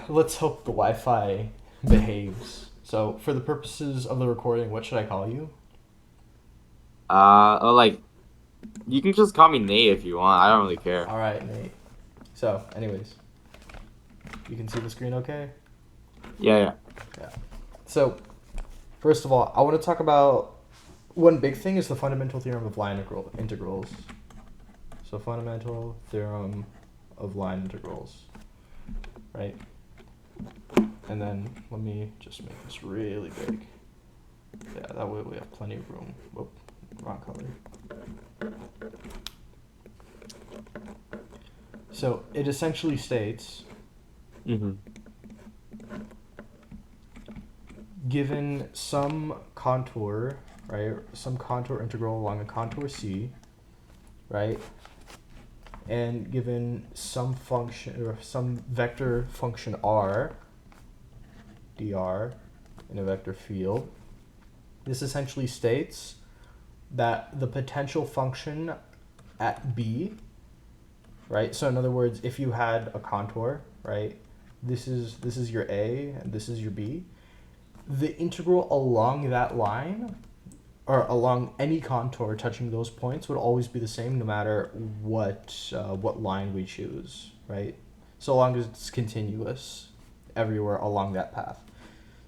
let's hope the Wi-Fi behaves. So, for the purposes of the recording, what should I call you? Like you can just call me Nate if you want. I don't really care. All right, Nate. So, anyways, you can see the screen okay? Yeah, yeah. Yeah. So, first of all, I want to talk about one big thing is the fundamental theorem of line integrals. So, fundamental theorem of line integrals, right? And then let me just make this really big. Yeah, that way we have plenty of room. Whoop, wrong color. So it essentially states, Mm-hmm. given some contour, right, some contour integral along a contour C, right, and given some function or some vector function r, dr, in a vector field, this essentially states that the potential function at B, right? So in other words, if you had a contour, right, this is your A and this is your B, the integral along that line or along any contour touching those points would always be the same no matter what line we choose, right? So long as it's continuous everywhere along that path.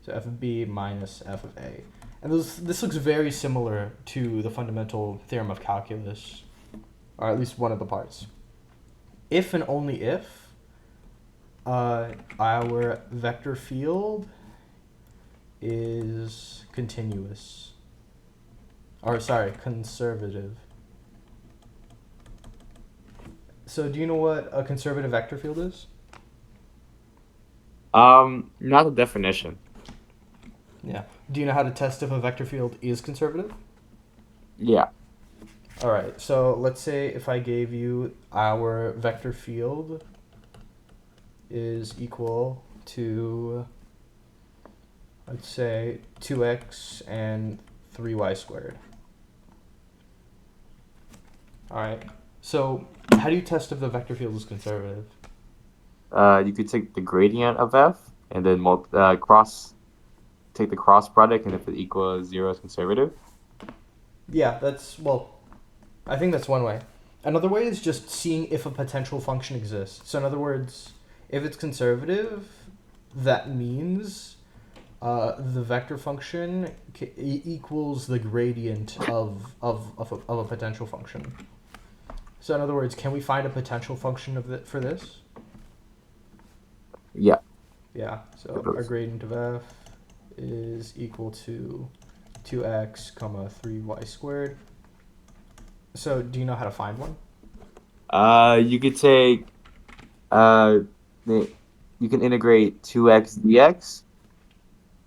So f of b minus f of a. And this looks very similar to the fundamental theorem of calculus, or at least one of the parts. If and only if our vector field is continuous, or sorry, conservative. So do you know what a conservative vector field is? Not the definition. Yeah. Do you know how to test if a vector field is conservative? Yeah. All right. So let's say if I gave you our vector field is equal to, let's say, 2x and 3y squared. All right. So how do you test if the vector field is conservative? You could take the gradient of f and then take the cross product, and if it equals zero, is conservative. Yeah, well, I think that's one way. Another way is just seeing if a potential function exists. So in other words, if it's conservative, that means the vector function equals the gradient of a potential function. So in other words, can we find a potential function for this? Yeah. Yeah, so our gradient of f is equal to 2x comma 3y squared. So do you know how to find one? You could take uh, you can integrate 2x dx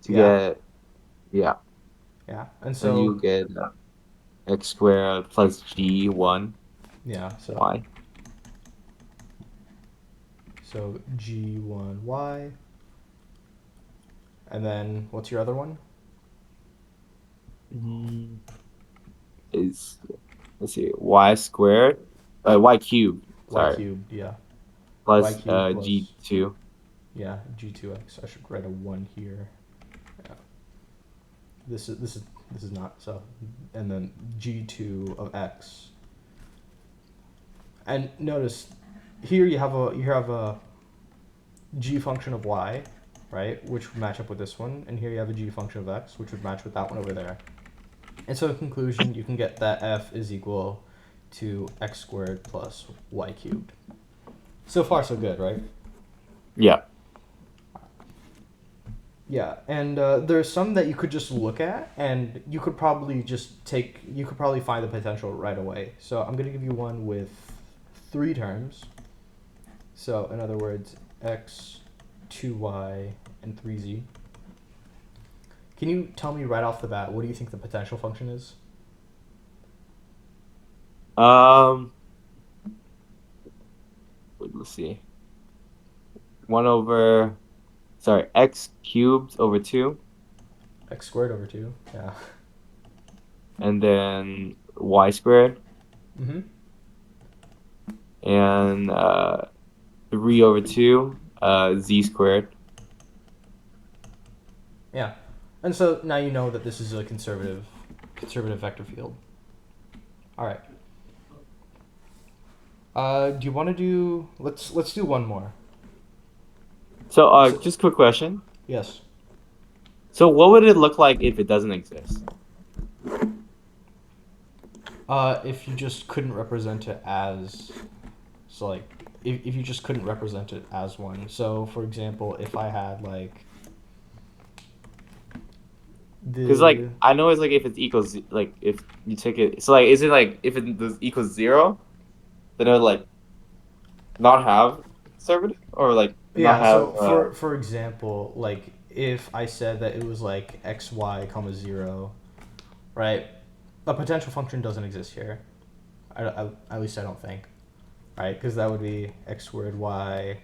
to Yeah, get, yeah, yeah. And and so, you get x squared plus g1 yeah, y. so g1y. And then what's your other one? Mm, Is let's see, y squared, y cubed. Y Sorry, cubed, yeah. Y plus cubed plus, g2. yeah, g2x. I should write a 1 here. Yeah. This is not so. And then g2 of x. And notice here you have a g function of y, right, which would match up with this one, and here you have a g function of x, which would match with that one over there. And so in conclusion, you can get that f is equal to x squared plus y cubed. So far, so good, right? Yeah. Yeah, and there's some that you could just look at, and you could probably find the potential right away. So I'm gonna give you one with 3 terms. So in other words, x, 2y, and 3z. Can you tell me right off the bat, what do you think the potential function is? Um, let's see. One over, sorry, x cubed over two, X squared over 2. Yeah. and then y squared, Mm-hmm. and 3 over 2, z squared. Yeah. And so now you know that this is a conservative vector field. All right. Do you want to do? Let's do one more. So, So just quick question. yes. So, what would it look like if it doesn't exist? If you just couldn't represent it as, so like, if you just couldn't represent it as one. So for example, if I had like Because like the I know it's like if it equals like if you take it. So like, is it like if it equals 0, then it would like not have conservative or like not yeah, have so for example, like if I said that it was like xy comma 0, right? A potential function doesn't exist here. At least I don't think, right? Because that would be x squared y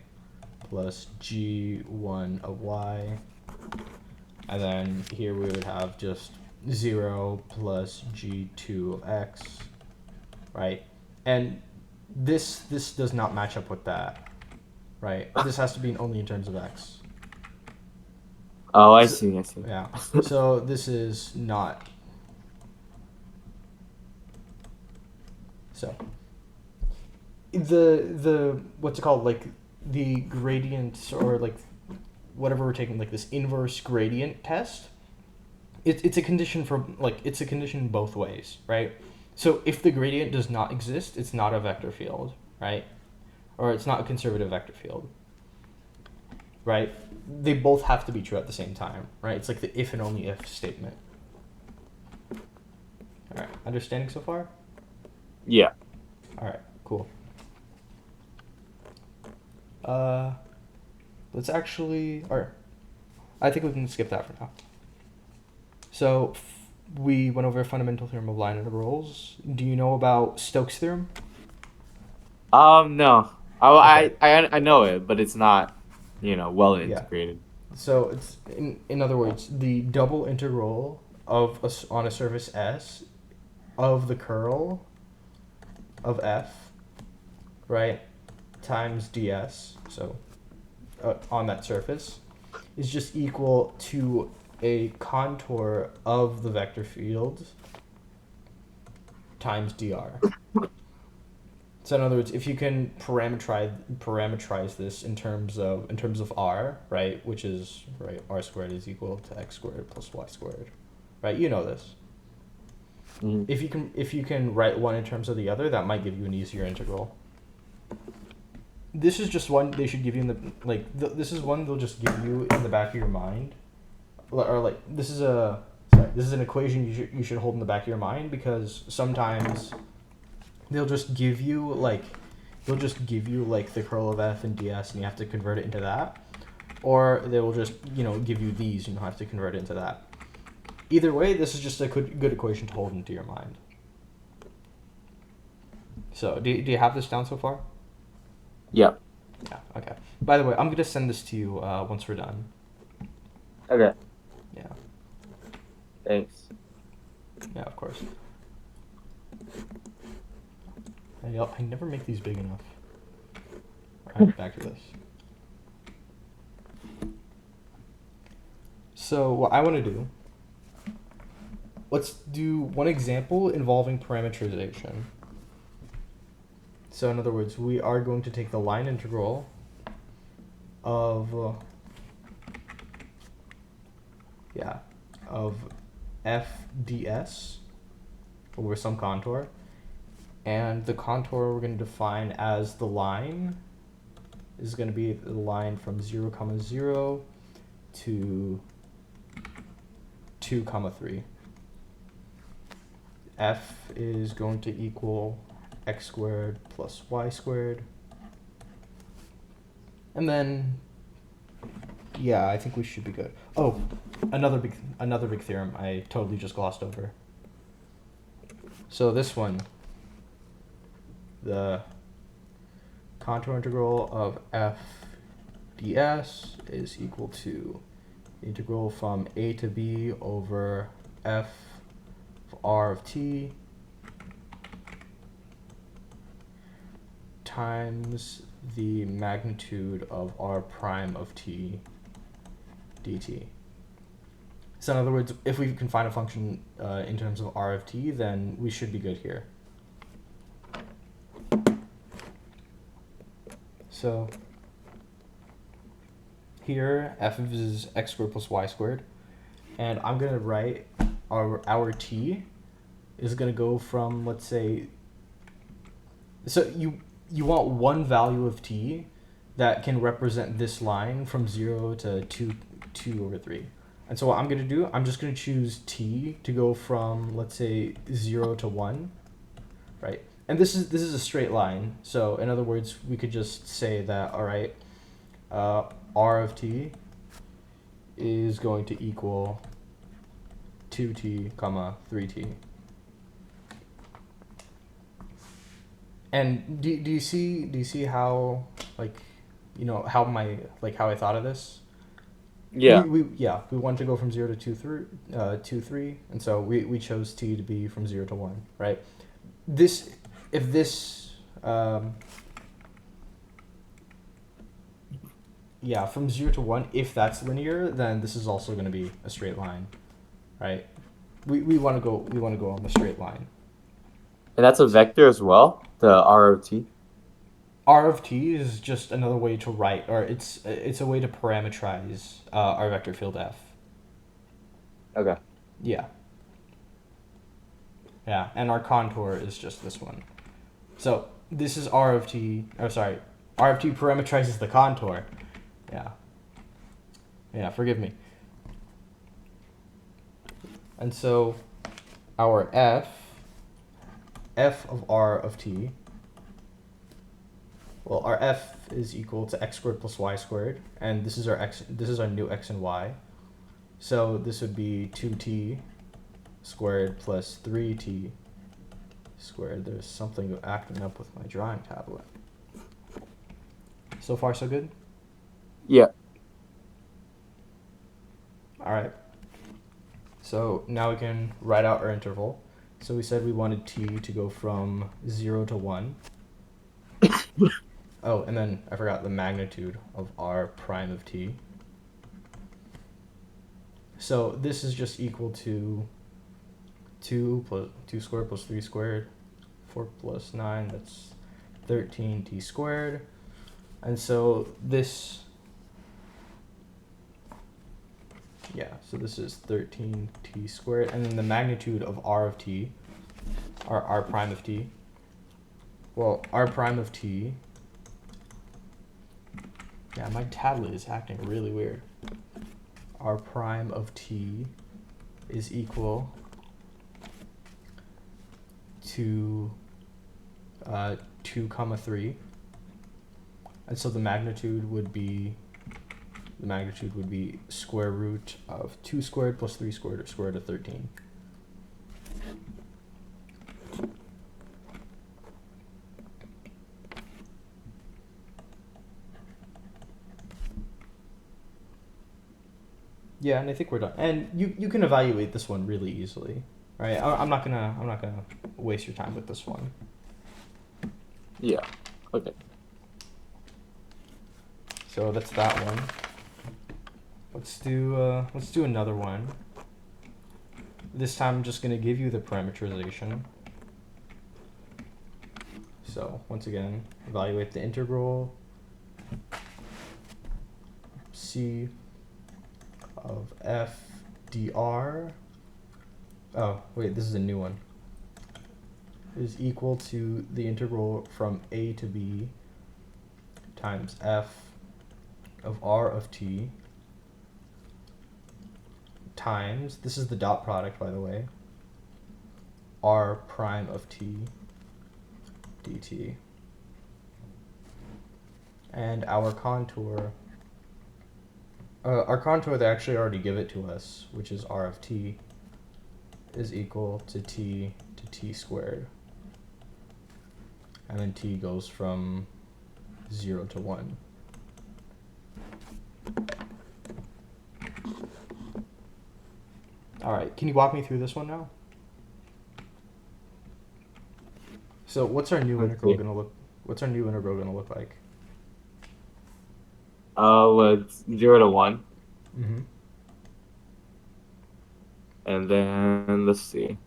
plus g1 of y, and then here we would have just 0 plus g2 of x, right? And this does not match up with that, right? This has to be only in terms of x. Oh, I So, see. I see. yeah. So this is not. So the what's it called, like the gradient, or like whatever we're taking, like this inverse gradient test, it's a condition for, like, it's a condition both ways, right? So if the gradient does not exist, it's not a vector field, right? Or it's not a conservative vector field, right? They both have to be true at the same time, right? It's like the if and only if statement. All right, understanding so far? Yeah. All right, cool. Let's actually, or I think we can skip that for now. So we went over a fundamental theorem of line integrals. Do you know about Stokes' theorem? No. Oh, Okay. I know it, but it's not, well Yeah. integrated. So it's in other words, the double integral of on a surface S of the curl of f, right, times ds, so on that surface, is just equal to a contour of the vector field times dr. So in other words, if you can parameterize this in terms of r, right, which is, right, r squared is equal to x squared plus y squared, right? You know this. Mm-hmm. If you can write one in terms of the other, that might give you an easier integral. This is just one they should give you in the, like this is one they'll just give you in the back of your mind, or like this is an equation you should hold in the back of your mind, because sometimes they'll just give you like the curl of f and ds, and you have to convert it into that, or they will just give you these, and you have to convert it into that. Either way, this is just a good equation to hold into your mind. So do you have this down so far? Yep. Yeah, okay. By the way, I'm going to send this to you once we're done. Okay. Yeah. Thanks. Yeah, of course. I never make these big enough. Alright, back to this. So what I want to do, let's do one example involving parameterization. So in other words, we are going to take the line integral of f ds over some contour, and the contour we're going to define as the line is going to be the line from 0, 0 to 2, 3. F is going to equal x squared plus y squared. And then, yeah, I think we should be good. Oh, another big theorem I totally just glossed over. So this one, the contour integral of f ds is equal to integral from a to b over f of r of t times the magnitude of r prime of t dt. So in other words, if we can find a function in terms of r of t, then we should be good here. So here, f is x squared plus y squared. And I'm going to write our t is going to go from, let's say, so you want one value of t that can represent this line from 0 to 2 over 3. And so what I'm going to do, I'm just going to choose t to go from, let's say, 0 to 1, right? And this is a straight line. So in other words, we could just say that, all right, r of t is going to equal 2t comma 3t. And do you see how, like, how I thought of this? Yeah. We want to go from 0 to 2 3, and so we chose t to be from 0 to 1, right? If this from 0 to 1, if that's linear, then this is also going to be a straight line, right? We want to go on the straight line. And that's a vector as well, the r of t. R of t is just another way to write, or it's a way to parameterize our vector field f. Okay. Yeah. Yeah, and our contour is just this one. So this is r of t. Oh, sorry, r of t parameterizes the contour. Yeah. Yeah, forgive me. And so our f of r of t. Well, our f is equal to x squared plus y squared, and this is our x. This is our new x and y. So this would be 2t squared plus 3t squared. There's something acting up with my drawing tablet. So far, so good? Yeah. All right. So now we can write out our interval. So we said we wanted t to go from 0 to 1. Oh, and then I forgot the magnitude of r prime of t. So this is just equal to 2 squared plus 3 squared, 4 plus 9, that's 13t squared. And so this, so this is 13t squared. And then the magnitude of r of t, r prime of t, well, r prime of t, yeah, my tablet is acting really weird. R prime of t is equal to 2 comma 3, and so the magnitude would be square root of 2 squared plus 3 squared, or square root of 13. Yeah, and I think we're done. And you can evaluate this one really easily, right? I'm not gonna waste your time with this one. Yeah. Okay. So that's that one. Let's do another one. This time I'm just gonna give you the parameterization. So once again, evaluate the integral c of f dr. Oh wait, this is a new one. Is equal to the integral from a to b times f of r of t times, this is the dot product, by the way, r prime of t dt. And our contour, they actually already give it to us, which is r of t is equal to t squared. And then t goes from 0 to 1. All right, can you walk me through this one now? So what's our new integral gonna look? What's our new integral gonna look like? It's 0 to 1. Mm-hmm. And then let's see.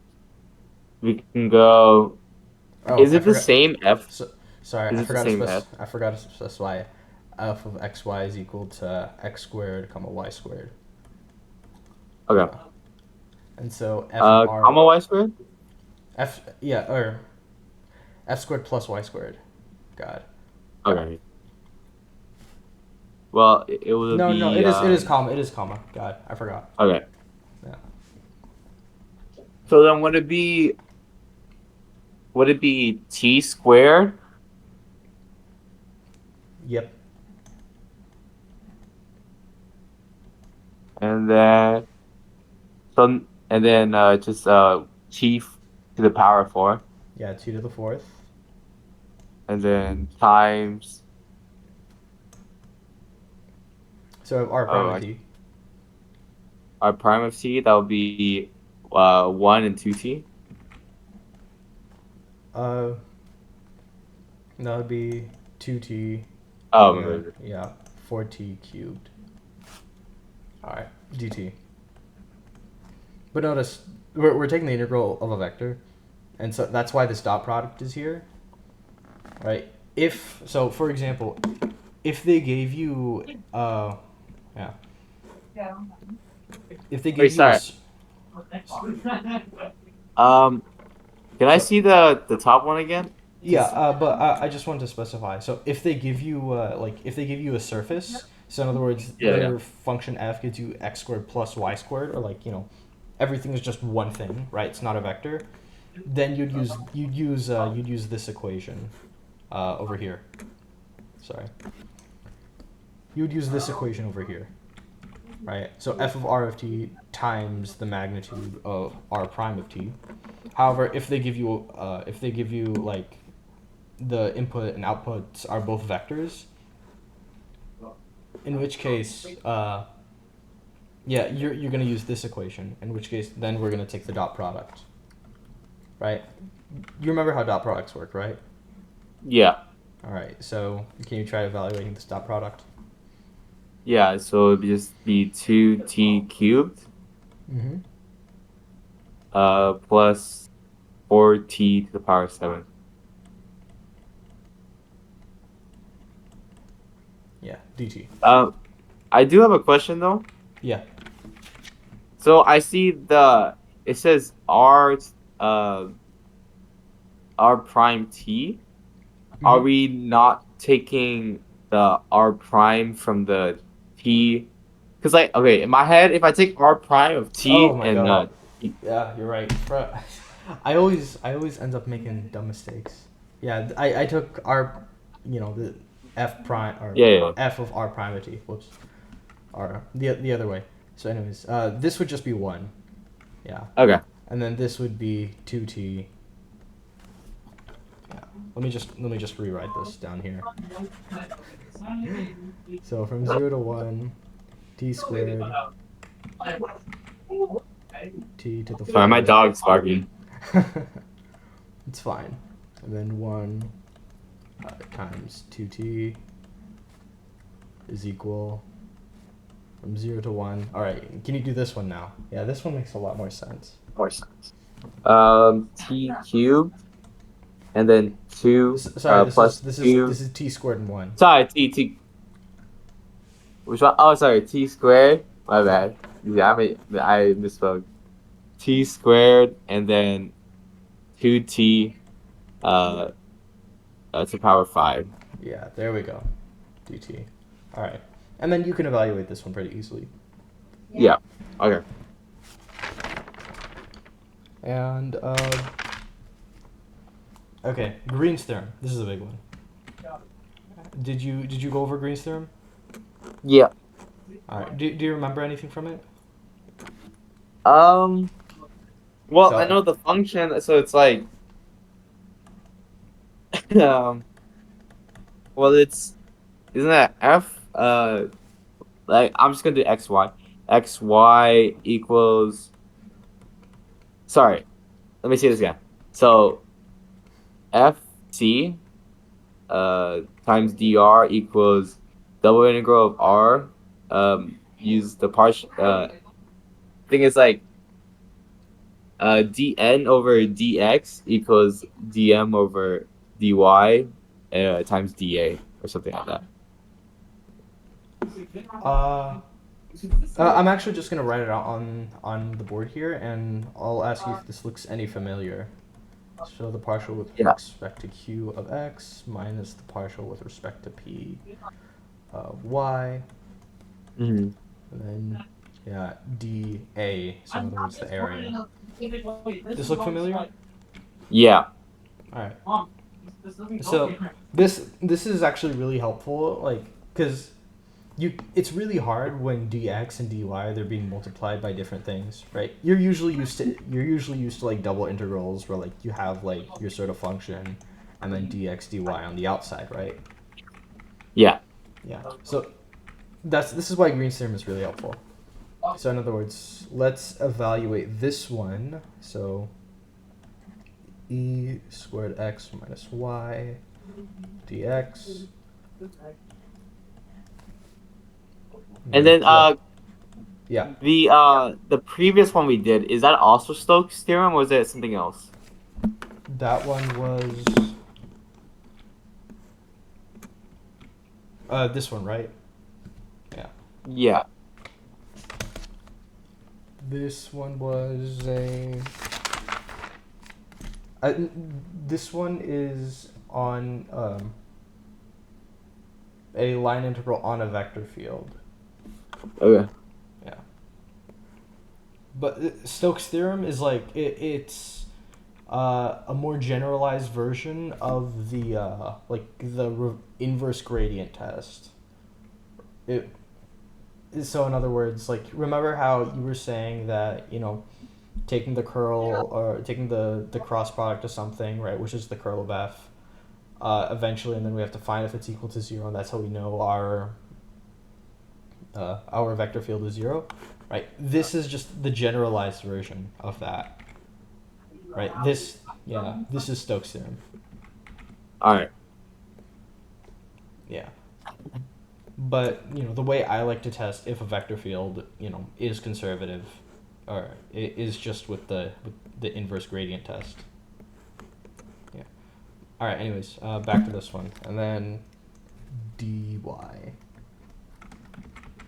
We can go. Oh, Is I it the forgot. same f? So, sorry, Is I it the forgot to same f? I forgot to specify f of xy is equal to x squared comma y squared. Okay. Yeah. And so f of r Comma y squared. f yeah or f squared plus y squared. God. Okay. Well, it would No, no, be it is comma. It is comma. God, I forgot. okay. Yeah. So then would it be t squared Yep. and then just to the power of 4 Yeah, 2 to the fourth. and then times So r prime oh of I, t. our prime of t that would be 1 and 2t. Uh, that would be 2t, Oh, and my then, bad. yeah, 4t cubed. Alright, dt. But notice, we're taking the integral of a vector, and so that's why this dot product is here, right? If, so for example, if they gave you, yeah, if they Wait, gave you a, sorry. Um, can I so see the top one again? yeah, Just but I just wanted to specify. So if they give you if they give you a surface, so in other words, yeah, yeah. their function f gives you x squared plus y squared, or like everything is just one thing, right? It's not a vector. Then you'd use this equation over here. Sorry, you would use this equation over here, right? So f of r of t times the magnitude of r prime of t. However, if they give you like the input and outputs are both vectors, in which case, yeah, you're gonna use this equation. In which case, then we're gonna take the dot product, right? You remember how dot products work, right? Yeah. All right. So can you try evaluating this dot product? Yeah, so it'd just be 2t cubed Mm-hmm. plus 4t to the power of 7. Yeah, dt. I do have a question though. Yeah. So I see it says uh r prime t. Are Mm-hmm. we not taking the r prime from the t? Because like okay, in my head, if I take r prime of Oh t my and god. Yeah, you're right. I always end up making dumb mistakes. Yeah, I took r, the f prime or yeah, yeah. f of r prime of t. Whoops. R the other way. So anyways, this would just be 1. Yeah. Okay. And then this would be 2t. Yeah. Let me just rewrite this down here. So from 0 to 1, t squared t to the Sorry, my 4th. dog's barking. It's fine. And then 1 times 2t is equal from 0 to 1. All right, can you do this one now? Yeah, this one makes a lot more sense. More sense. T cubed and then 2 Sorry, plus 2. this is t squared and 1. Sorry, t. Which one? Oh, sorry, t squared. My bad. Yeah, I misspoke. T squared and then 2t uh, to power 5. Yeah, there we go. dt. All right. And then you can evaluate this one pretty easily. Yeah. Okay. And okay, Green's theorem. This is a big one. Did you go over Green's theorem? Yeah. All right. Do you remember anything from it? Um. Well, I So know the function, so it's like, um. Well, isn't that f? Like I'm just gonna do x y. X y equals. Sorry. Let me see this again. So f c times dr equals double integral of r. Use the partial. Thing is like dn over dx equals dm over dy times dA or something like that. I'm actually just gonna write it out on the board here, and I'll ask you if this looks any familiar. So the partial with Yeah. respect to q of x minus the partial with respect to p of y, Mm-hmm. and then yeah, dA. So in other words, the area. This look familiar? Yeah. All right. So this is actually really helpful, like because it's really hard when dx and dy they're being multiplied by different things, right? You're usually used to like double integrals where like you have like your sort of function and then dx dy on the outside, right? Yeah. Yeah. So this is why Green's theorem is really helpful. So in other words, let's evaluate this one. So e squared x minus y dx. And then Yeah, the previous one we did, is that also Stokes' theorem or is it something else? that one was this one, right? Yeah. Yeah. This one was this one is on a line integral on a vector field. Okay. Yeah. But Stokes' theorem is like it's a more generalized version of the inverse gradient test. It so in other words, like remember how you were saying that taking the curl or taking the cross product of something, right, which is the curl of f, eventually, and then we have to find if it's equal to 0, and that's how we know our vector field is 0, right? This is just the generalized version of that, right? This is Stokes' theorem. All right. Yeah. But the way I like to test if a vector field is conservative, or is just with the inverse gradient test. Yeah. All right. Anyways, back to this one, and then dy.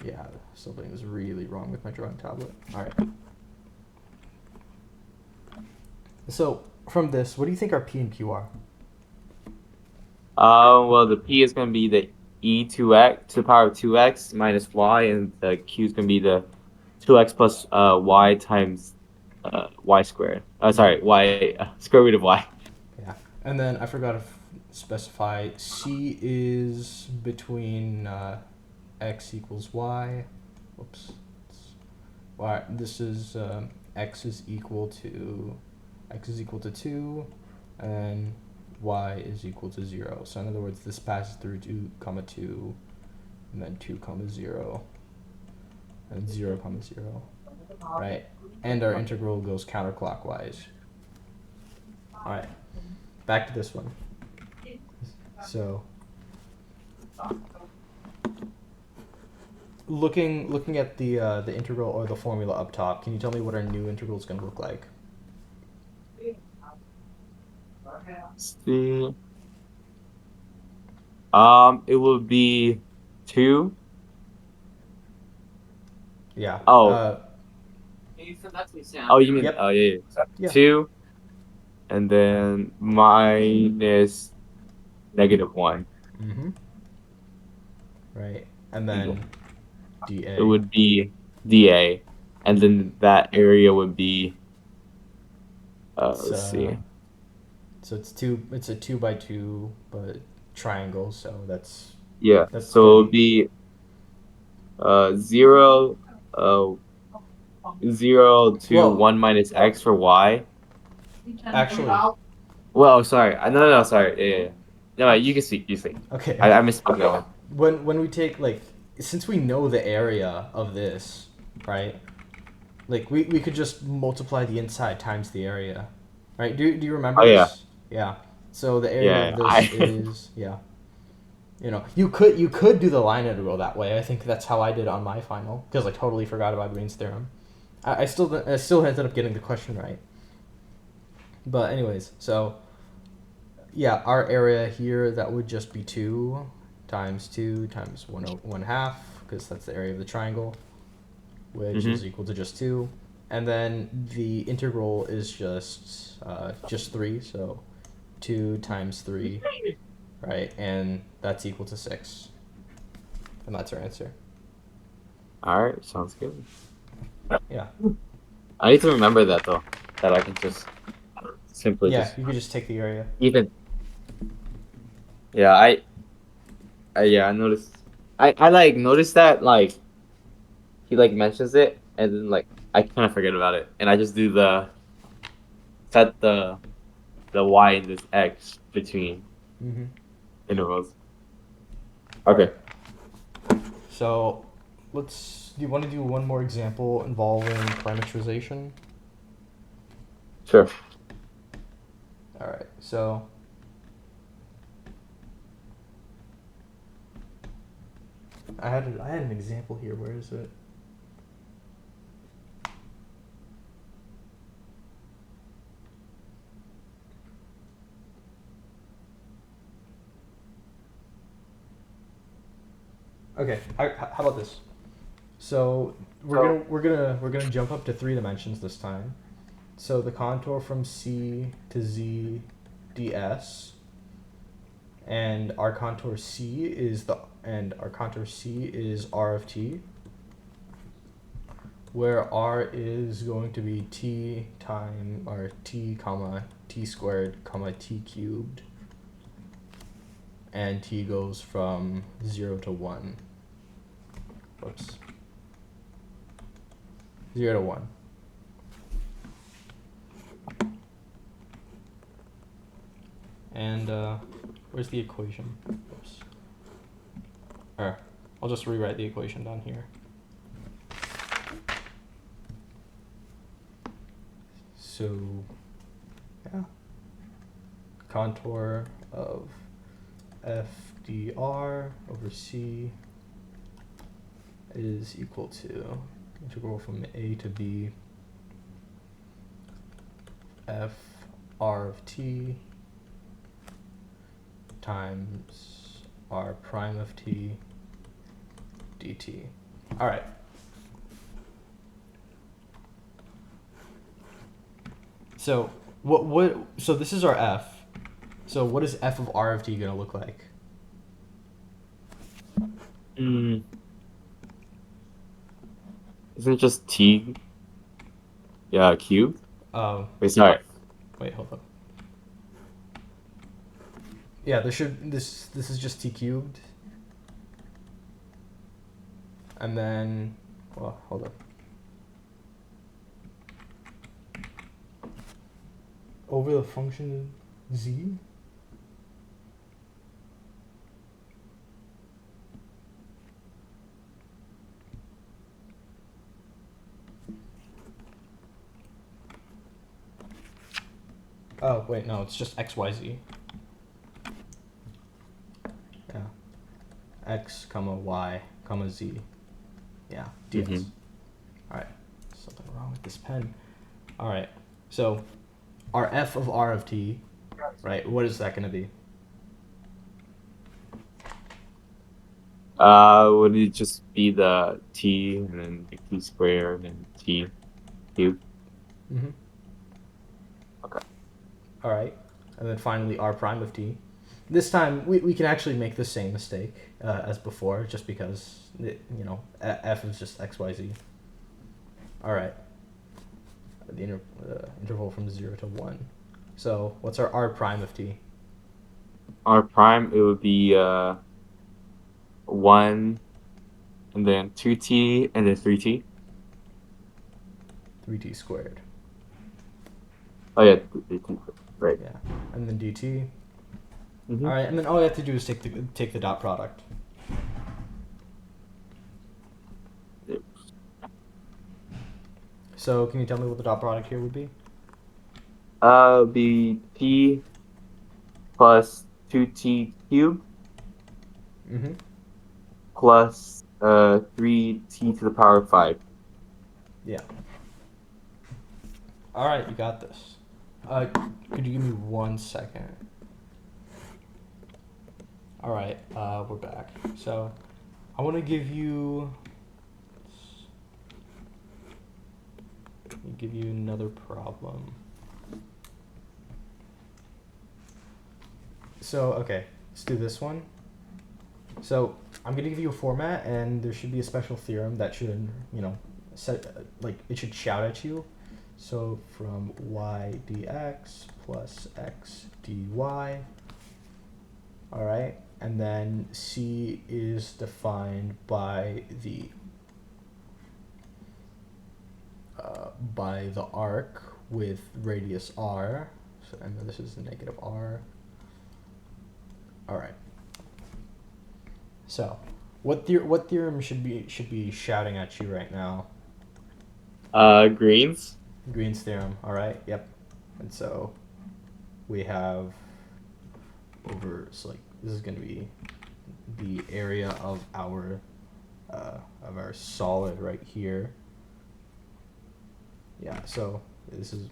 Yeah, something is really wrong with my drawing tablet. All right. So from this, what do you think our p and q are? Well, the p is going to be the e2x to the power of 2x minus y, and the q is going to be the 2x plus y times y squared. Sorry, y square root of y. Yeah. And then I forgot to specify c is between x equals y. Whoops. Y. This is x is equal to 2, and y is equal to 0. So in other words, this passes through 2, 2, and then 2, 0, and 0, 0, right? And our integral goes counterclockwise. All right, back to this one. So looking at the integral or the formula up top, can you tell me what our new integral is going to look like? See. It will be 2. Yeah. Oh. Oh, you mean? Yep. Oh, yeah. Yeah. 2, and then minus -1. Mm-hmm. Right. And then dA. It would be dA, and then that area would be. Let's see. So it's a 2 by 2 but triangle, so that's Yeah. that's So gonna it would be 0 0 to Well, 1 minus x for y. actually, Well, sorry. No, sorry. Yeah. No, you can speak. You speak. okay. I misspoke that one. When we take since we know the area of this, right? Like we could just multiply the inside times the area, right? Do you remember Oh, yeah. this? Yeah. So the area Yeah, of this is yeah. You could do the line integral that way. I think that's how I did on my final because I totally forgot about Green's theorem. I still ended up getting the question right. But anyways, so yeah, our area here, that would just be 2 times 1/2, because that's the area of the triangle, which is equal to just 2. And then the integral is just 3, so 2 times 3, right? And that's equal to 6. And that's our answer. All right, sounds good. Yeah. I need to remember that though, that I can just simply Yeah, just you could just take the area. even. Yeah, I noticed. I like noticed that like he like mentions it and then like I kind of forget about it and I just do set the y and this x between Mm-hmm. intervals. All Okay. right. So do you want to do one more example involving parameterization? Sure. All right. So I had an example here. Where is it? Okay. How about this? So we're gonna jump up to 3 dimensions this time. So the contour from C to Z ds, and our contour C is R of t, where R is going to be t time or t comma t squared comma t cubed, and t goes from 0 to 1. Whoops. 0 to 1. And where's the equation? Oops. I'll just rewrite the equation down here. So, yeah. Contour of f dr over c is equal to integral from a to b f r of t times r prime of t dt. All right. So so this is our f. So what is f of r of t going to look like? Isn't it just t? Yeah, cubed. Oh, Wait, sorry. wait, hold up. Yeah, this is just t cubed. And then, well, hold up. Over the function z? Oh, wait, no, it's just xyz. Yeah. X, comma, y, comma, z. Yeah, ds. All right. Something wrong with this pen. All right. So our f of r of t, right, what is that going to be? Would it just be the t and then like t squared and t cubed? Mm-hmm. Okay. All right. And then finally r prime of t. This time we can actually make the same mistake as before, just because f is just xyz. All right. The interval from 0 to 1. So what's our r prime of t? R prime, it would be 1 and then 2t and then 3t. 3t squared. Oh yeah, 3t. Right. Yeah. And then dt. Mm-hmm. All right. And then all you have to do is take the dot product. So can you tell me what the dot product here would be? Be t plus 2t cubed Mm-hmm. plus 3t to the power of 5. Yeah. All right, you got this. Could you give me 1 second? All right, we're back. So I want to give you another problem. So okay, let's do this one. So I'm gonna give you a format, and there should be a special theorem that should, it should shout at you. So from y dx plus x dy, all right, and then C is defined by the arc with radius r. So, and then this is the negative r. All right. So, what theorem should be shouting at you right now? Greens. Green's theorem. All right. Yep. And so we have this is going to be the area of our solid right here. Yeah. So this is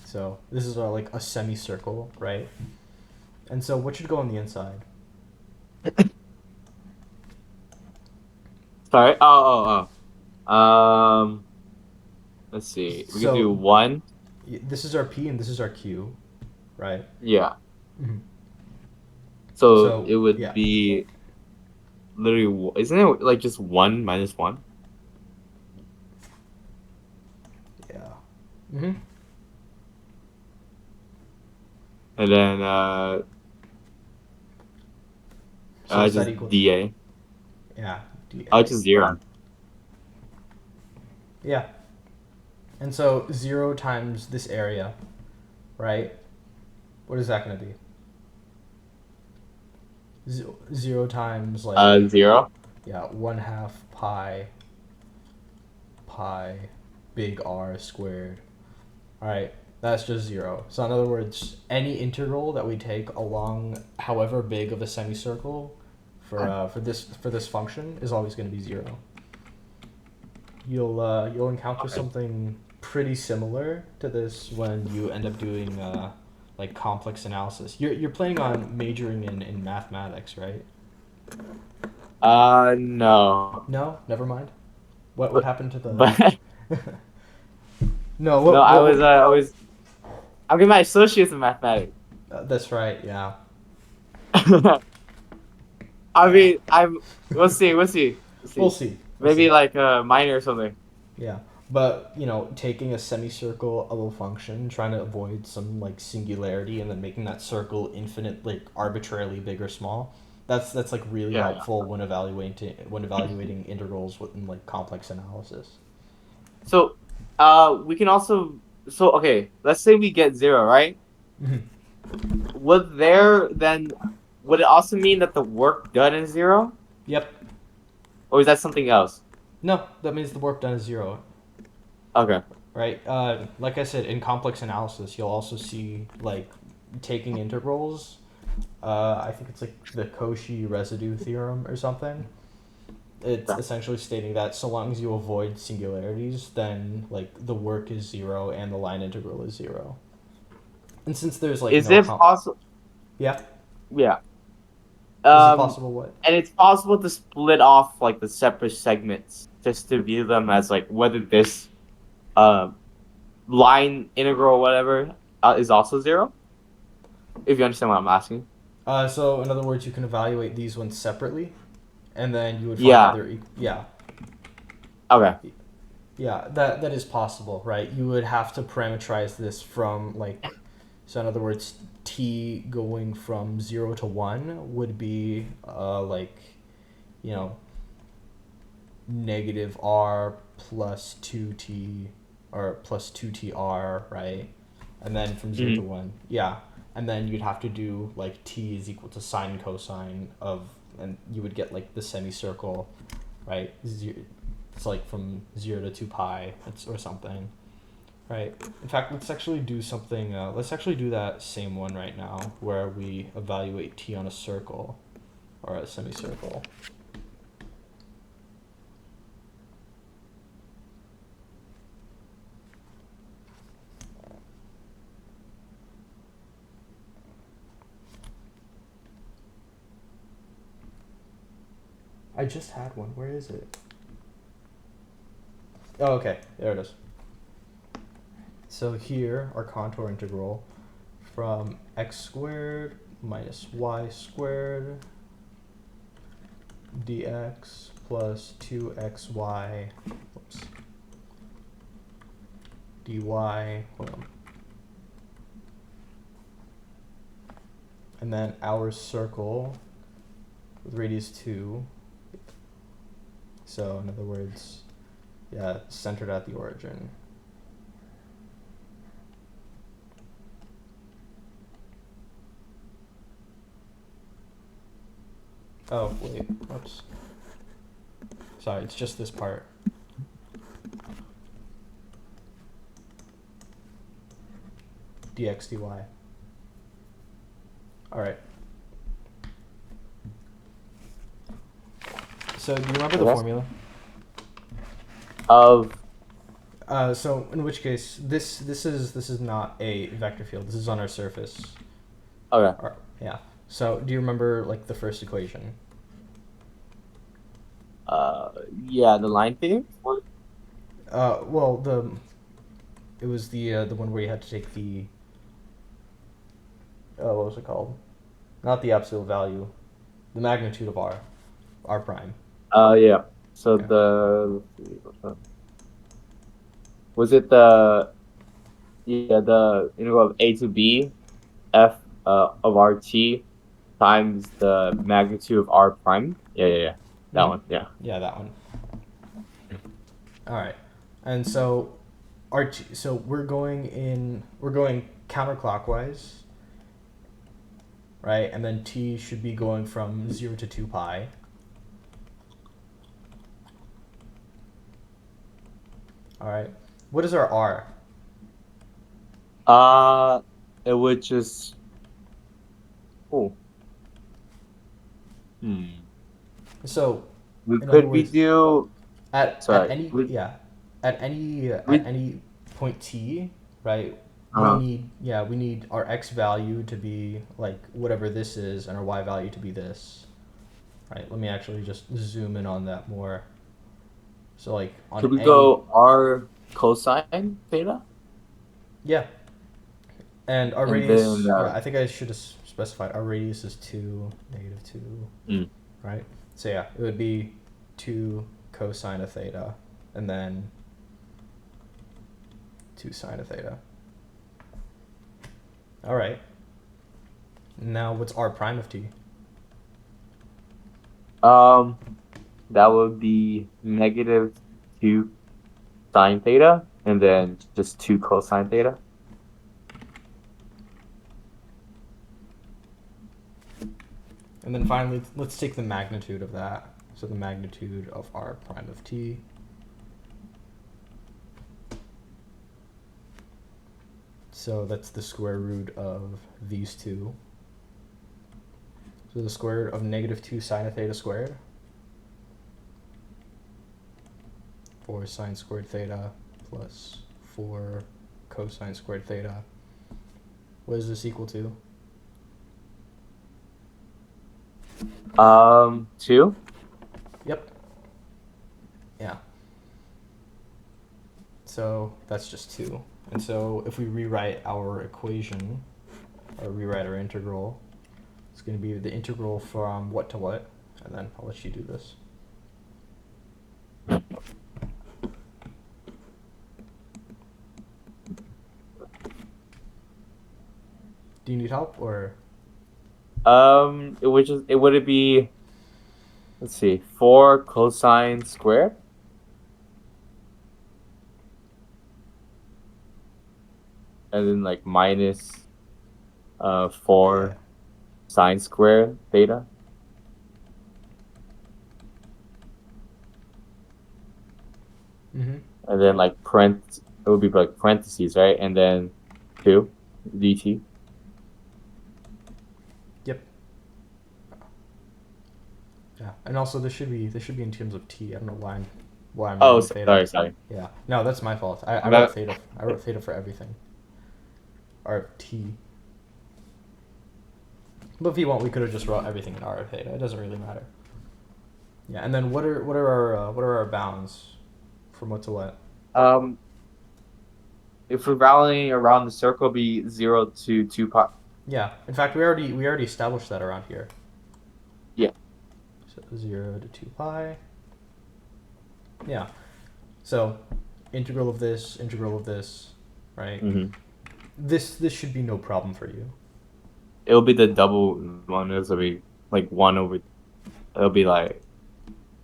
So this is like a semicircle, right? And so what should go on the inside? Sorry. Let's see. We could do So 1. this is our P and this is our Q, right? Yeah. Mm-hmm. So So it would yeah, be literally, isn't it like just 1 minus 1? yeah. Mm-hmm. And then So what's that just equal to? dA. Yeah, dA. Oh, just 0. Yeah. And so 0 times this area, right? What is that going to be? 0 times 0. yeah, 1/2 pi big R squared. All right, that's just 0. So in other words, any integral that we take along however big of a semicircle for this function is always going to be 0. You'll encounter something pretty similar to this when you end up doing like complex analysis. You're planning on majoring in mathematics, right? No. No, never mind. What happened to the? But No, no, what I'm getting my associates in mathematics. that's right. Yeah. I Yeah. mean, we'll see. We'll see. We'll Maybe see. like a minor or something. Yeah. But, taking a semicircle of a function, trying to avoid some like singularity, and then making that circle infinite, like arbitrarily big or small, that's like really Yeah. helpful when evaluating integrals within like complex analysis. So, we can also. So, okay, let's say we get 0, right? Would it also mean that the work done is 0? Yep. Or is that something else? No, that means the work done is 0. Okay. Right. Like I said, in complex analysis, you'll also see like taking integrals. I think it's like the Cauchy residue theorem or something. It's essentially stating that so long as you avoid singularities, then like the work is 0 and the line integral is 0. And since there's like Is it possible? Yeah. Yeah. Is it possible what? And it's possible to split off like the separate segments just to view them as like whether this line integral or whatever is also 0. If you understand what I'm asking. So in other words, you can evaluate these ones separately, and then you would find that they're yeah. Okay. Yeah, that is possible, right? You would have to parameterize this from like, so in other words, t going from 0 to 1 would be like, negative r plus 2t or plus 2tr, right? And then from 0 to 1, yeah. And then you'd have to do like t is equal to sine cosine of, and you would get like the semicircle, right? It's like from 0 to 2 pi or something, right? In fact, let's actually do something. Let's actually do that same one right now, where we evaluate t on a circle or a semicircle. I just had one. Where is it? Oh, okay. There it is. So here, our contour integral from x squared minus y squared dx plus 2xy, oops, dy, hold on. And then our circle with radius 2. So in other words, yeah, centered at the origin. Oh, wait, whoops. Sorry, it's just this part. Dx, dy. All right. So do you remember the formula? Of So in which case, this is not a vector field. This is on our surface. okay. Yeah. So do you remember like the first equation? Yeah, the line thing. Well, it was the one where you had to take the what was it called? Not the absolute value, the magnitude of r prime. Yeah. So Okay. was it the integral of a to b f of rt times the magnitude of r prime? Yeah. That one. Yeah. Yeah, that one. All right. And so so we're going counterclockwise, right? And then t should be going from 0 to 2 pi. All right. What is our r? It would just. Oh. Hmm. So, in other Could we words, do? at Sorry. any yeah, at We. any point t, right? Uh, We need our x value to be like whatever this is, and our y value to be this. Right. Let me actually just zoom in on that more. So like on could we any go r cosine theta? yeah, and our And then. radius, yeah, I think I should have specified our radius is 2, -2, Mm. right? So yeah, it would be 2 cosine of theta, and then 2 sine of theta. All right. Now what's r prime of t? That would be -2 sine theta, and then just 2 cosine theta. And then finally, let's take the magnitude of that. So the magnitude of r prime of t. So that's the square root of these two. So the square root of -2 sine of theta squared, or sine squared theta plus 4 cosine squared theta. What is this equal to? 2. Yep. Yeah. So that's just 2. And so if we rewrite our equation, or rewrite our integral, it's going to be the integral from what to what, and then I'll let you do this. Do you need help, or? Would it be, let's see, 4 cosine squared? And then like minus 4 Yeah. sine squared theta. Mm-hmm. And then like it would be like parentheses, right? And then 2 dt. Yep. Yeah. And also this should be in terms of t. I don't know why I'm Oh, writing theta. sorry. Yeah. No, that's my fault. I wrote That, theta. I wrote theta for everything. Or t. But if you want, we could have just wrote everything in r of theta. It doesn't really matter. Yeah, and then what are our bounds from what to what? Um, if we're rallying around the circle, it'll be 0 to 2 pi. Yeah. In fact, we already established that around here. Yeah. So 0 to 2 pi. Yeah. So integral of this, right? Mm-hmm. This should be no problem for you. It'll be the double one. It'll be like 1 over. It'll be like,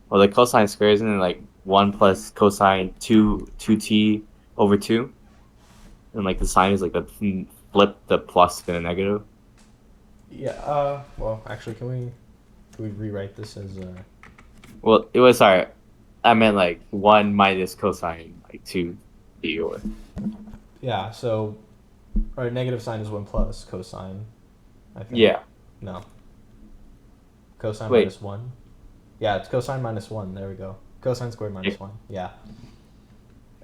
well, the cosine square isn't it like 1 plus cosine two t over 2, and like the sign is like flip the plus to the negative. Yeah. Well, actually, can we rewrite this as Well, it was sorry. I meant like 1 minus cosine like 2t or yeah. So our negative sign is 1 plus cosine. I think. yeah. No. Cosine Wait. minus 1. Yeah, it's cosine minus 1. There we go. Cosine squared Yeah. minus 1. Yeah.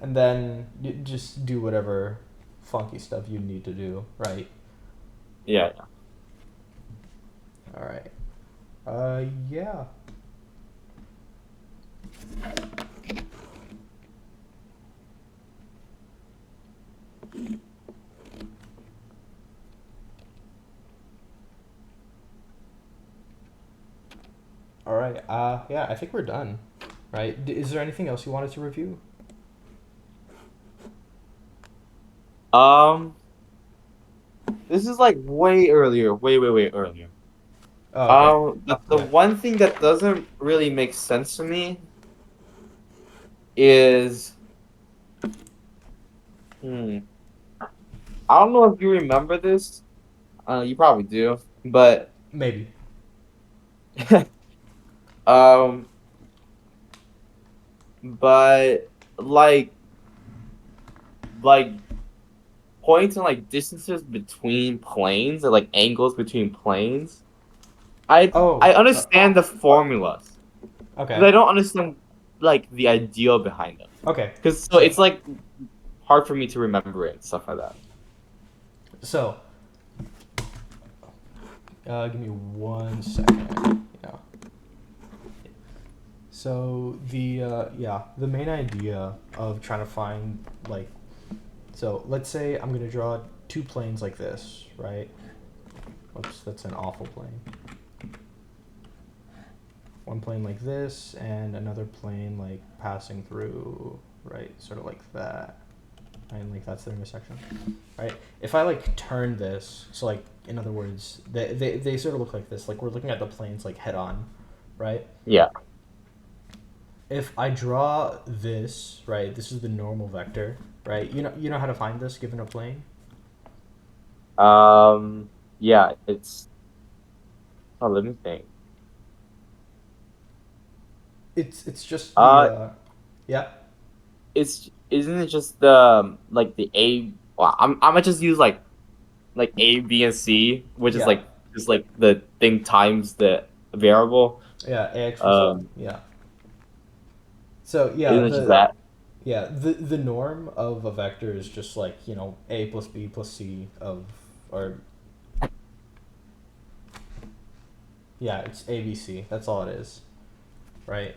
And then you just do whatever funky stuff you need to do, right? Yeah. All right. Yeah. All right. Yeah, I think we're done. Right? Is there anything else you wanted to review? Um. This is like way earlier. Way earlier. Oh, okay. The Yeah. one thing that doesn't really make sense to me is, hmm, I don't know if you remember this. You probably do, but Maybe. um, but like like points and like distances between planes or like angles between planes. Oh. I understand the formulas, but Okay. I don't understand like the idea behind them. Okay. Because so So it's like hard for me to remember it and stuff like that. so give me 1 second. Yeah. So the main idea of trying to find like, so let's say I'm gonna draw two planes like this, right? Oops, that's an awful plane. One plane like this and another plane like passing through, right? Sort of like that. And like that's their intersection, right? If I like turn this, so like in other words, they sort of look like this. Like we're looking at the planes like head on, right? Yeah. If I draw this, right, this is the normal vector, right? You know how to find this given a plane? Yeah, it's a living thing. It's just the Uh, yeah. it's isn't it just the like the A? Well, I'm gonna just use like A, B, and C, which is Yeah. like just like the thing times the variable. Yeah, ax plus Um, yeah. So yeah, isn't it just that? the norm of a vector is just like, a plus b plus c of, or yeah, it's ABC. That's all it is, right?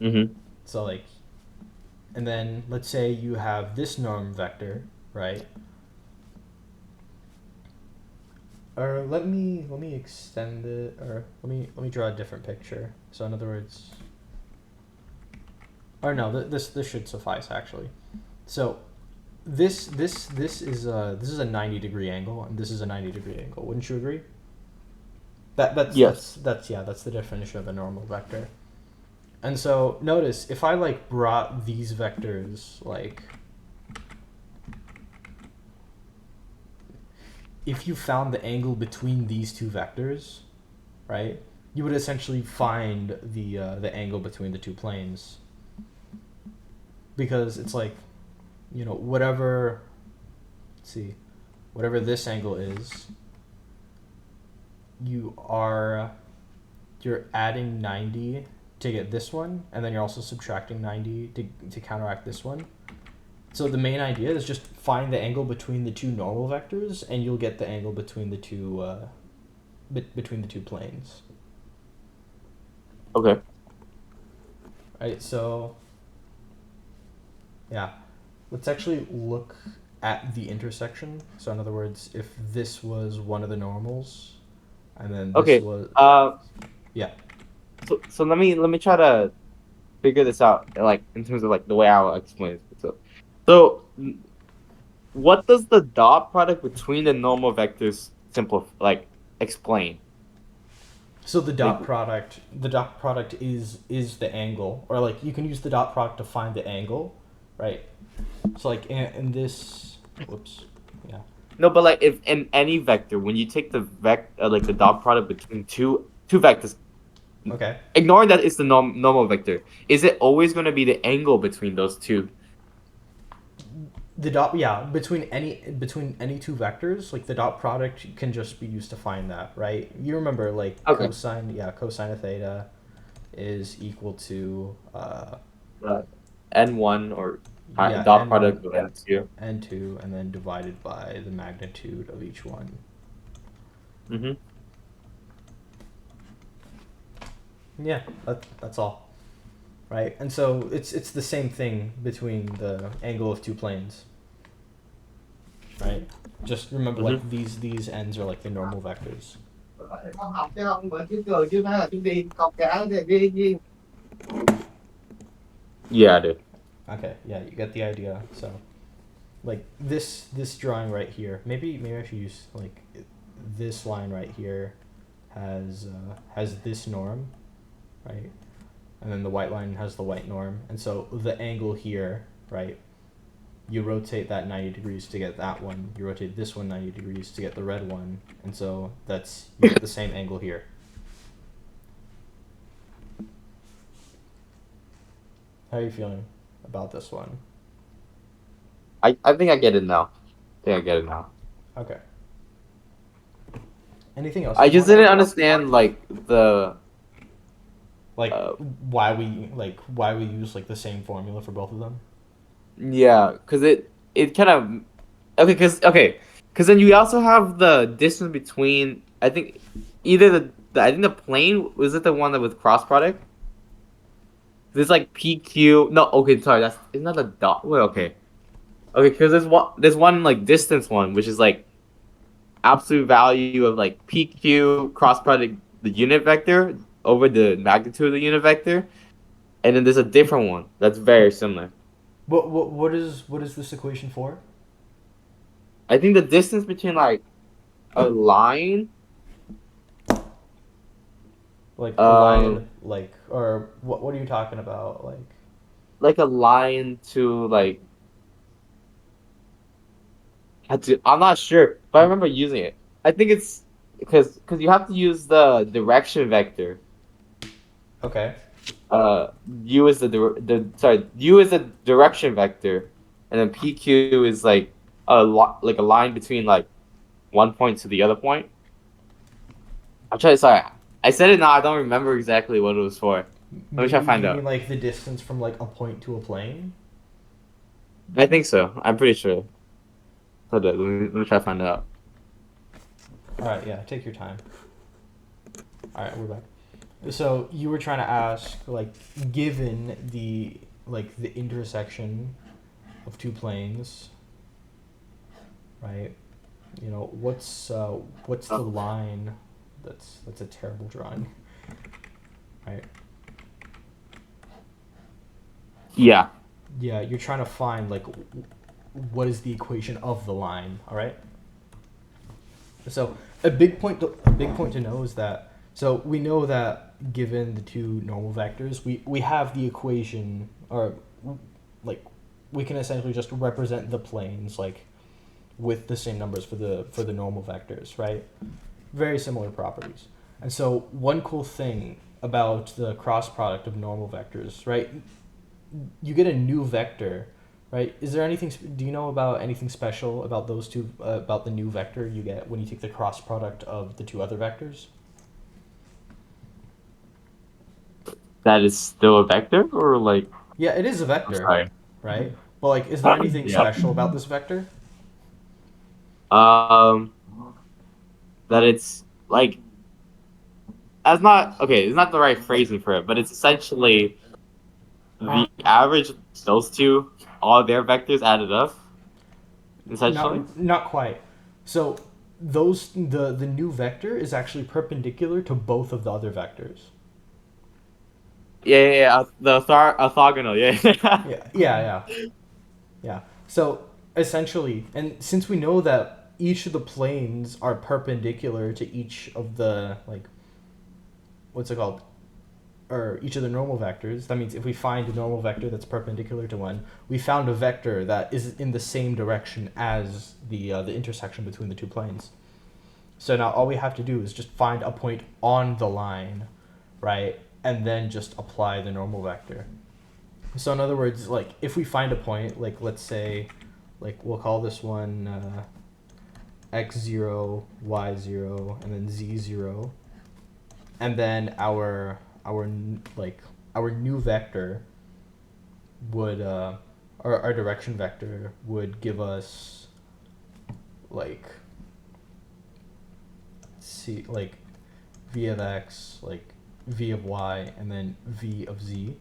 Mm-hmm. So like, and then let's say you have this norm vector, right? Or let me extend it, or let me draw a different picture. So in other words, or no, this should suffice actually. So this is a 90-degree angle, and this is a 90-degree angle. Wouldn't you agree? Yes. That's the definition of a normal vector. And so notice if I like brought these vectors like, if you found the angle between these two vectors, right? You would essentially find the angle between the two planes, because it's like, whatever. Let's see, whatever this angle is, you are you're adding 90 to get this one, and then you're also subtracting 90 to counteract this one. So the main idea is just find the angle between the two normal vectors, and you'll get the angle between the two between the two planes. Okay. right? So yeah, let's actually look at the intersection. So in other words, if this was one of the normals, and then this Okay. was yeah. So let me try to figure this out, like in terms of like the way I'll explain it. So what does the dot product between the normal vectors simplify, like explain? So Like, the dot product is the angle, or like you can use the dot product to find the angle, right? So like in this, whoops, yeah, no, but like if in any vector, when you take the like the dot product between two vectors, okay. ignoring that it's the normal vector, is it always going to be the angle between those two? The dot, yeah, between any two vectors, like the dot product can just be used to find that, right? You remember like Okay. cosine of theta is equal to Uh, N1 or yeah dot n1 product of N2. n2 and then divided by the magnitude of each one. Mm-hmm. Yeah, that's all, right? And so it's the same thing between the angle of two planes, right? Just remember, Mm-hmm. like these ends are like the normal vectors. Con học cho ông bữa trước cười chứ má là tôi đi cọc cả đi đi Yeah, dude. Okay, yeah, you get the idea. So, like this drawing right here, maybe I should use like this line right here has this norm, right? And then the white line has the white norm, and so the angle here, right? You rotate that 90 degrees to get that one. You rotate this one 90 degrees to get the red one, and so that's you get the same angle here. How are you feeling about this one? I think I get it now. I think I get it now. Okay. Anything else I you just want to didn't look at? understand like the Like uh why we use like the same formula for both of them? yeah, because it kind of because then you also have the distance between, I think either the I think the plane, was it the one that with cross product? There's like PQ. No, okay, sorry, that's it's not a dot. Wait, okay, because there's one like distance one, which is like absolute value of like PQ cross product the unit vector over the magnitude of the unit vector, and then there's a different one that's very similar. What is this equation for? I think the distance between like a line, Like a um, line, like, or what are you talking about? like a line to like I'm not sure, but I remember using it. I think it's because you have to use the direction vector. Okay. U is U is the direction vector, and then PQ is like like a line between like one point to the other point. I'm trying. Sorry, I said it now. I don't remember exactly what it was for. Let me try to Do find you mean out. like the distance from like a point to a plane? I think so. I'm pretty sure. Hold on, let me try to find out. All right, yeah, take your time. All right, we're back. So you were trying to ask, like, given the intersection of two planes, right? You know, what's the Oh. line? That's a terrible drawing, right? Yeah. Yeah, you're trying to find like what is the equation of the line, all right? So a big point to know is that, so we know that given the two normal vectors, we have the equation, or like we can essentially just represent the planes like with the same numbers for the normal vectors, right? Very similar properties. And so one cool thing about the cross product of normal vectors, right? You get a new vector, right? Is there anything? Do you know about anything special about those two? About the new vector you get when you take the cross product of the two other vectors? That is still a vector, or like Yeah, it is a I'm vector, sorry. right? But like, is there anything Yeah. special about this vector? Um, that it's like, that's not okay. It's not the right phrasing for it, but it's essentially the average of those two, all their vectors added up, essentially. Not quite. So the new vector is actually perpendicular to both of the other vectors. Yeah. The orthogonal, yeah. Yeah. So essentially, and since we know that each of the planes are perpendicular to each of the like, what's it called? Or each of the normal vectors. That means if we find a normal vector that's perpendicular to one, we found a vector that is in the same direction as the intersection between the two planes. So now all we have to do is just find a point on the line, right? And then just apply the normal vector. So in other words, like if we find a point, like let's say, like we'll call this one x0, y0, and then z0, and then our like our new vector would our direction vector would give us like c like v of x, like v of y, and then v of z,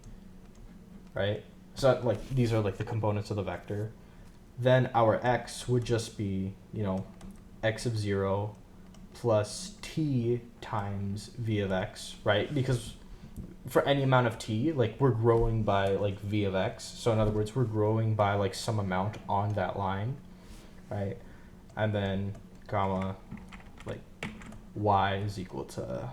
right? So like these are like the components of the vector. Then our x would just be, x of 0 plus t times v of x, right? Because for any amount of t, like we're growing by like v of x. So in other words, we're growing by like some amount on that line, right? And then comma, like y is equal to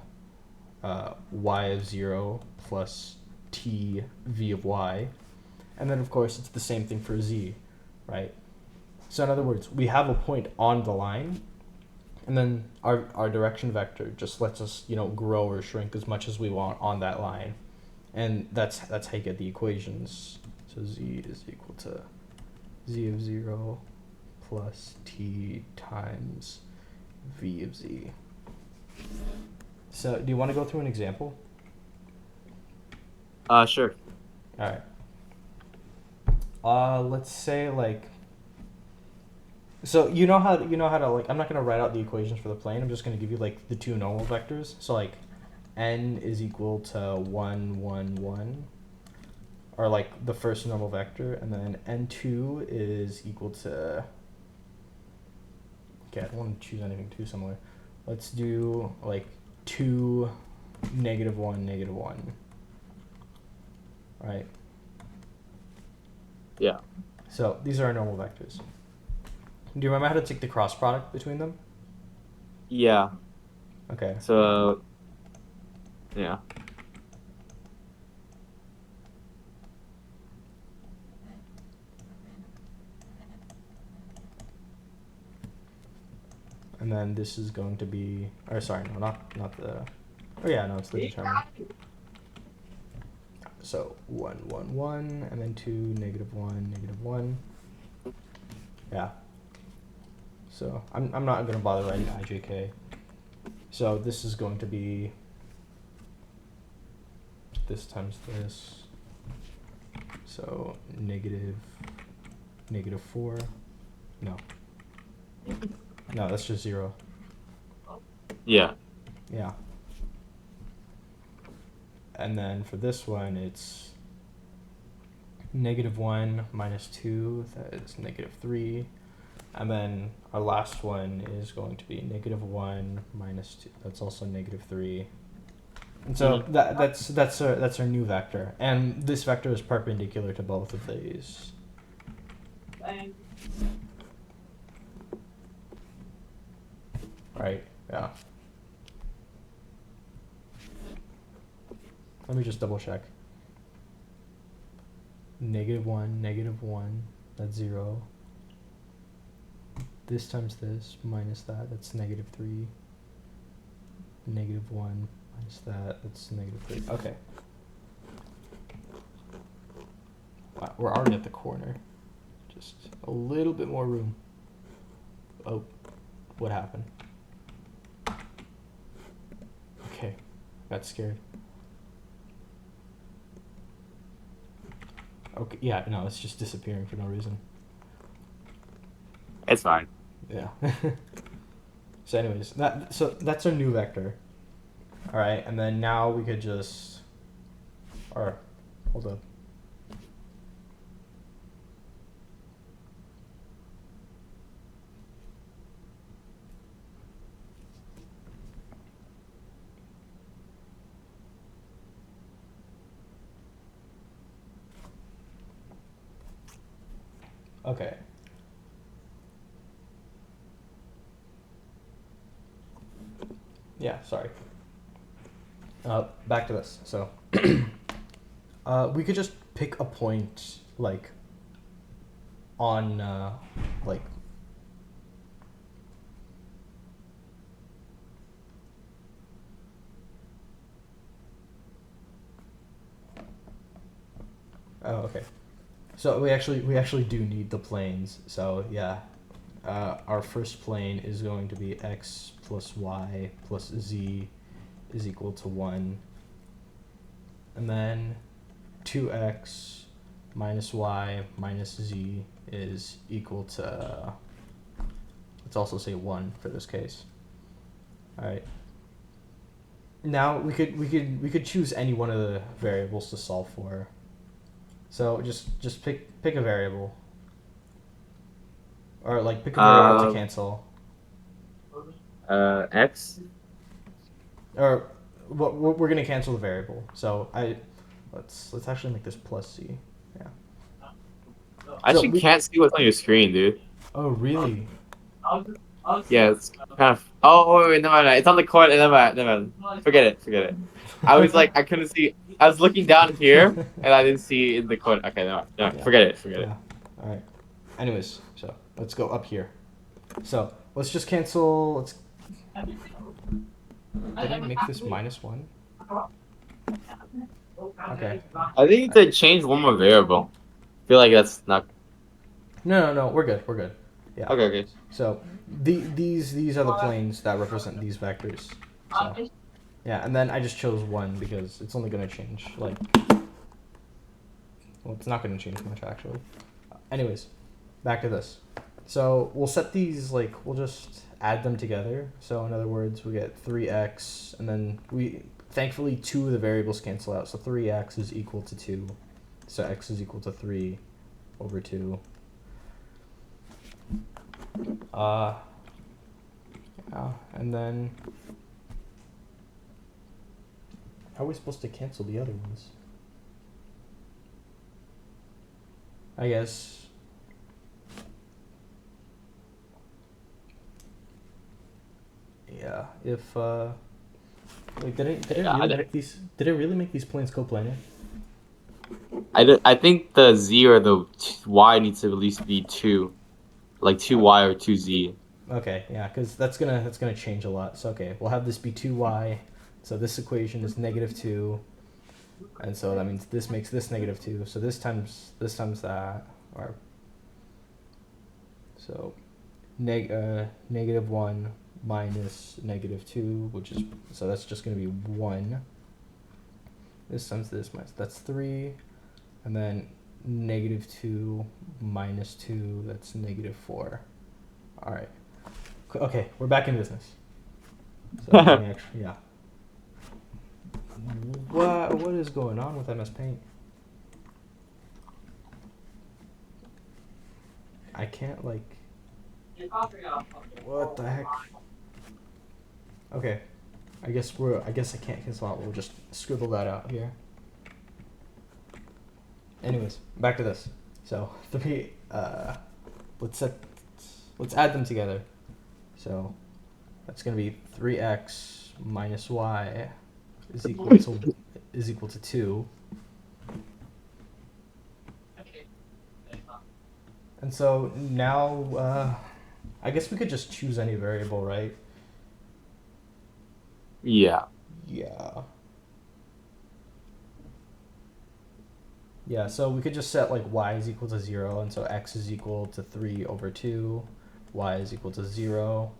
y of 0 plus t v of y. And then of course it's the same thing for z, right? So in other words, we have a point on the line, and then our direction vector just lets us, grow or shrink as much as we want on that line. And that's how you get the equations. So z is equal to z of 0 plus t times v of z. So do you want to go through an example? Sure. All right. Let's say like. So you know how to like. I'm not gonna write out the equations for the plane. I'm just gonna give you like the two normal vectors. So like, n is equal to 1, 1, 1, or like the first normal vector, and then n2 is equal to. Okay, I don't want to choose anything too similar. Let's do like 2, -1, -1. Right. Yeah. So these are our normal vectors. Do you remember how to take the cross product between them? Yeah. Okay. So, yeah. And then this is going to be, or sorry, no, not the, oh yeah, no, it's the determinant. So 1, 1, 1, and then 2, -1, -1. Yeah. So I'm not going to bother writing ijk. So this is going to be this times this. So -4. No. No, that's just 0. Yeah. Yeah. And then for this one, it's -1 minus 2, that is -3. And then our last one is going to be -1 minus 2, that's also -3. And so that's our new vector. And this vector is perpendicular to both of these. Right, yeah. Let me just double check. -1, -1, that's 0. This times this minus that, that's -3. -1 minus that, that's -3. Okay. Wow, we're already at the corner. Just a little bit more room. Oh, what happened? Okay, got scared. Okay, yeah, no, it's just disappearing for no reason. It's fine. Yeah. So anyways, that's our new vector. All right, and then now we could just, or hold up. Okay. Yeah, sorry. Back to this. So, we could just pick a point, like, on, like, oh, okay. So we actually do need the planes. So yeah, our first plane is going to be x plus y plus z is equal to 1, and then 2x minus y minus z is equal to, let's also say 1 for this case. All right. Now we could choose any one of the variables to solve for. So just pick a variable, or like pick a variable to cancel. X. Or we're gonna cancel the variable. So let's actually make this plus c. Yeah. I So actually can't see what's on your screen, dude. oh really? Yeah, it's kind of. Oh wait, no, no, it's on the corner. Never mind, never mind. Forget it, forget it. I was like, I couldn't see. I was looking down here, and I didn't see in the corner. Okay, no, no, Yeah. forget it, forget it. Yeah. All right. Anyways, so let's go up here. So let's just cancel. Let's. Did I make this -1? Okay. I think they changed one more variable. I feel like that's not. No. We're good. We're good. Yeah. Okay, okay. So these are the planes that represent these vectors. So yeah, and then I just chose 1 because it's only gonna change like. Well, it's not gonna change much actually. Anyways, back to this. So we'll set these, like, we'll just add them together. So in other words, we get 3x, and then thankfully 2 of the variables cancel out. So 3x is equal to 2. So x is equal to 3 over 2. Yeah, and then how are we supposed to cancel the other ones? I guess. Yeah, if like did it really make these? Did it really make these planes coplanar? I think the z or the y needs to at least be 2, like 2y or 2z. Okay, yeah, because that's gonna change a lot. So okay, we'll have this be 2y. So this equation is -2, and so that means this makes this -2. So this times that, or so -1 minus -2, which is, so that's just gonna be 1. This times this minus, that's 3, and then -2 minus 2, that's -4. All right. Okay, we're back in business. So actually, yeah. What is going on with MS Paint? I can't, like. What the heck? Okay, I guess I can't cancel out. We'll just scribble that out here. Anyways, back to this. So let's add them together. So that's gonna be 3x minus y is equal to 2. And so now I guess we could just choose any variable, right? Yeah. Yeah. Yeah, so we could just set like y is equal to 0, and so x is equal to 3 over 2, y is equal to 0.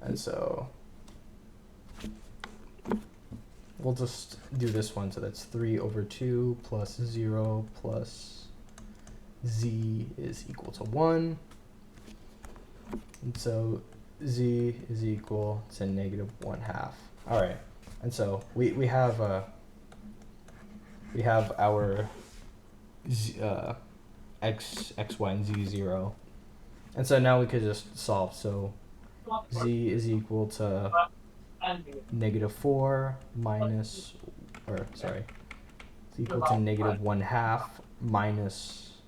And so we'll just do this one, so that's 3 over 2 plus 0 plus z is equal to 1. And so z is equal to -1/2. All right, and so we have our x, y, and z 0. And so now we could just solve. So z is equal to -4 minus, or sorry, it's equal to -1/2 minus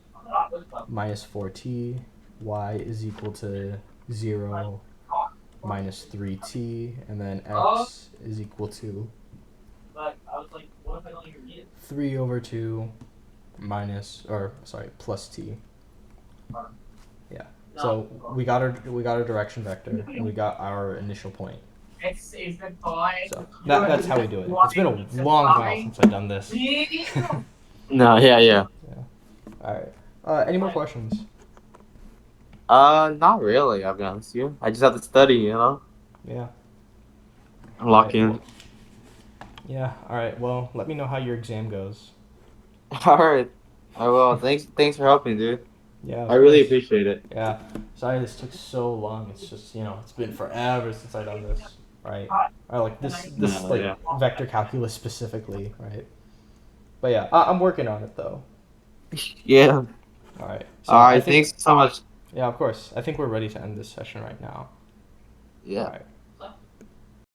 minus 4t, y is equal to 0 minus 3t, and then x is equal to 3 over 2 plus t. Yeah. So we got our direction vector, and we got our initial point. So that's how we do it. It's been a long while since I've done this. No, yeah. Yeah. All right. Any more questions? Not really, I'll be honest with you. I just have to study, Yeah. Lock Right. in. Yeah. All right. Well, let me know how your exam goes. Alright. I will. Thanks for helping, dude. Yeah. I Of really course. appreciate it. Yeah. Sorry this took so long. It's just it's been forever since I've done this. Right. Or like this No, like yeah. vector calculus specifically. Right. But yeah, I'm working on it though. Yeah. All right. So I Alright, think thanks so much. yeah, of course. I think we're ready to end this session right now. Yeah. All right.